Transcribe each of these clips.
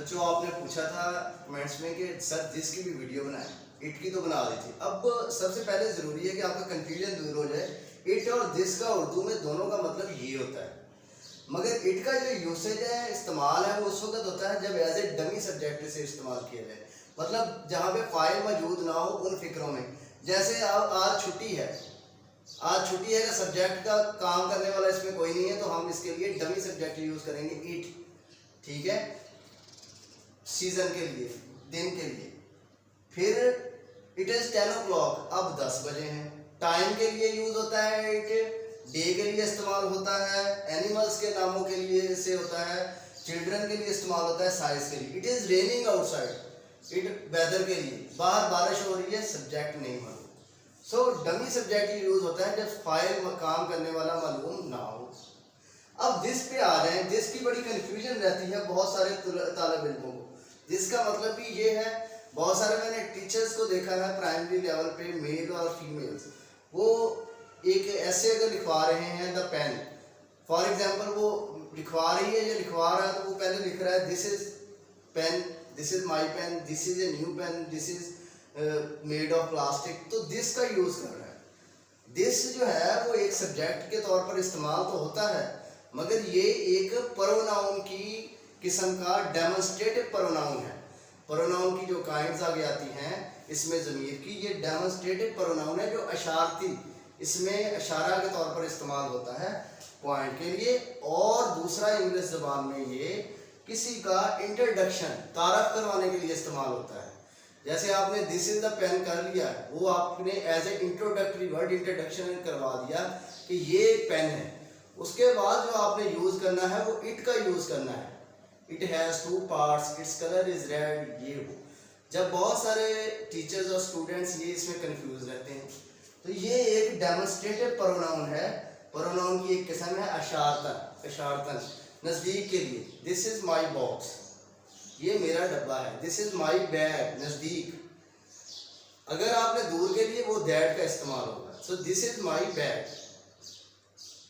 बच्चों आपने पूछा था कमेंट्स में कि सर दिस की भी वीडियो बनाएं, इट की तो बना दी थी। अब सबसे पहले ज़रूरी है कि आपका कंफ्यूजन दूर हो जाए। इट और दिस का उर्दू में दोनों का मतलब ये होता है, मगर इट का जो यूसेज है, इस्तेमाल है, वो उस वक्त होता है जब एज ए डमी सब्जेक्ट से इस्तेमाल किया जाए, मतलब जहाँ पे फाइल मौजूद ना हो उन फिक्रों में। जैसे आज छुट्टी है, आज छुट्टी है का सब्जेक्ट का काम करने वाला इसमें कोई नहीं है, तो हम इसके लिए डमी सब्जेक्ट यूज़ करेंगे इट। ठीक है, सीजन के लिए, दिन के लिए। फिर इट इज़ 10 o'clock, अब 10 बजे हैं। टाइम के लिए यूज़ होता है इट, डे के लिए इस्तेमाल होता है, एनिमल्स के नामों के लिए से होता है, चिल्ड्रन के लिए इस्तेमाल होता है, साइज के लिए। It is raining outside, it whether के लिए, बाहर बारिश हो रही है, सब्जेक्ट नहीं मालूम। सो डमी सब्जेक्ट यूज़ होता है जब फाइल काम करने वाला मालूम ना हो। अब दिस पे आ जाए, दिस की बड़ी कन्फ्यूजन रहती है बहुत सारे तालिब इल्मों को। जिसका मतलब भी ये है, बहुत सारे मैंने टीचर्स को देखा है प्राइमरी लेवल पे, मेल और फीमेल्स, वो एक ऐसे अगर लिखवा रहे हैं द पेन, फॉर एग्जांपल वो लिखवा रही है या लिखवा रहा है, तो वो पहले लिख रहा है this is pen, this is my pen, this is a new pen, this is made of plastic, तो दिस का यूज़ कर रहा है। दिस जो है वो एक सब्जेक्ट के तौर पर इस्तेमाल तो होता है, मगर ये एक प्रोनाउन की किस्म का डेमोन्स्ट्रेटिव प्रोनाउन है। प्रोनाउन की जो काइंड्स आगे आती हैं इसमें ज़मीर की, ये डेमोन्स्ट्रेटिव प्रोनाउन है जो अशारती, इसमें अशारा के तौर पर इस्तेमाल होता है पॉइंट के लिए। और दूसरा इंग्लिश ज़बान में ये किसी का इंट्रोडक्शन, तारफ़ करवाने के लिए इस्तेमाल होता है। जैसे आपने दिस इज द पेन कर लिया, वो आपने as a introductory word introduction करवा दिया कि ये पेन है। उसके बाद जो आपने यूज़ करना है वो इट का यूज़ करना है। It has 2 parts, its colour is red, ये हो। जब बहुत सारे टीचर्स और स्टूडेंट्स ये इसमें कंफ्यूज रहते हैं, तो ये एक डेमोन्स्ट्रेटिव प्रोनाउन है, प्रोनाउन की एक किस्म है अशारतन, अशारतन नज़दीक के लिए। दिस इज़ माई बॉक्स, ये मेरा डब्बा है। दिस इज़ माई बैग, नज़दीक। अगर आपने दूर के लिए, वो दैट का इस्तेमाल होगा। So this is my bag,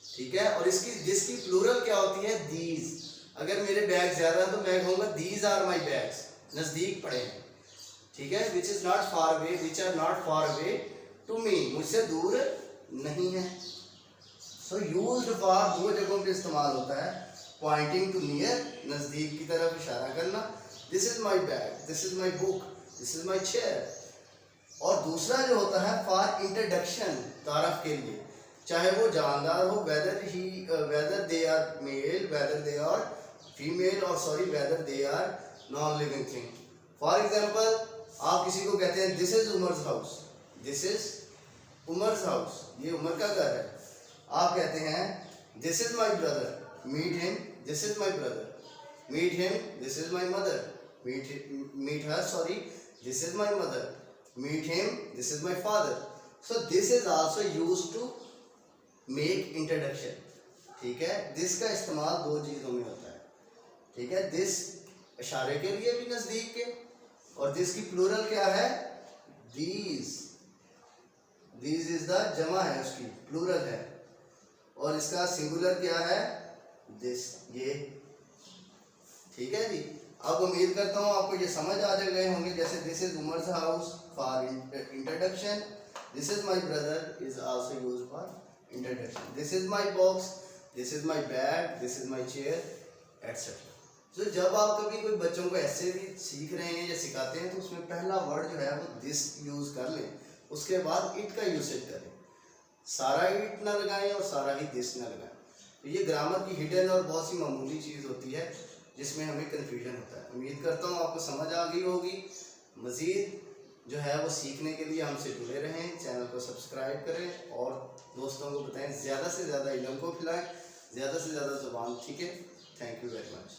ठीक है। और इसकी दिस की प्लूरल क्या होती है, दीज। अगर मेरे बैग ज़्यादा है तो मैं कहूँगा दीज आर माई बैग्स, नज़दीक पड़े हैं, ठीक है। Which is not far away, which are not far away to me, मुझसे दूर नहीं है। सो यूज्ड फॉर दो जगहों पे इस्तेमाल होता है, पॉइंटिंग टू नियर, नज़दीक की तरफ इशारा करना। This is my bag, this is my book, this is my chair. और दूसरा जो होता है फॉर इंट्रोडक्शन, तारफ़ के लिए, चाहे वो जानदार हो, whether they are male, whether they are female, और sorry whether they are non living thing. For example आप किसी को कहते हैं this is Umar's house, this is Umar's house, ये उमर का घर है। आप कहते हैं this is my brother, meet him, this is my brother, meet him, this is my mother, meet her, sorry, this is my mother, meet him, this is my father. So this is also used to make introduction, ठीक है। This का इस्तेमाल दो चीज़ों में होता है, ठीक है। दिस इशारे के लिए भी, नज़दीक के, और दिस की प्लूरल क्या है, दीज। दीज इज द जमा है, उसकी प्लूरल है। और इसका सिंगुलर क्या है, दिस, ये, ठीक है जी। अब उम्मीद करता हूँ आपको ये समझ आ गए होंगे। जैसे this is Umar's house for introduction, this is my brother is also used for introduction, this is my box, this is my bag, this is my chair, etcetera. तो जब आप कभी कोई बच्चों को ऐसे भी सीख रहे हैं या सिखाते हैं, तो उसमें पहला वर्ड जो है वो दिस यूज़ कर लें, उसके बाद इट का यूसेज करें। सारा इट ना लगाएं और सारा ही दिस ना लगाएं। तो ये ग्रामर की हिडन और बहुत सी मामूली चीज़ होती है जिसमें हमें कन्फ्यूजन होता है। उम्मीद करता हूँ आपको समझ आ गई होगी। मज़ीद जो है वो सीखने के लिए हमसे जुड़े रहें, चैनल को सब्सक्राइब करें और दोस्तों को बताएं, ज़्यादा से ज़्यादा इल्म को फैलाएं, ज़्यादा से ज़्यादा ज़ुबान, ठीक है। Thank you very much.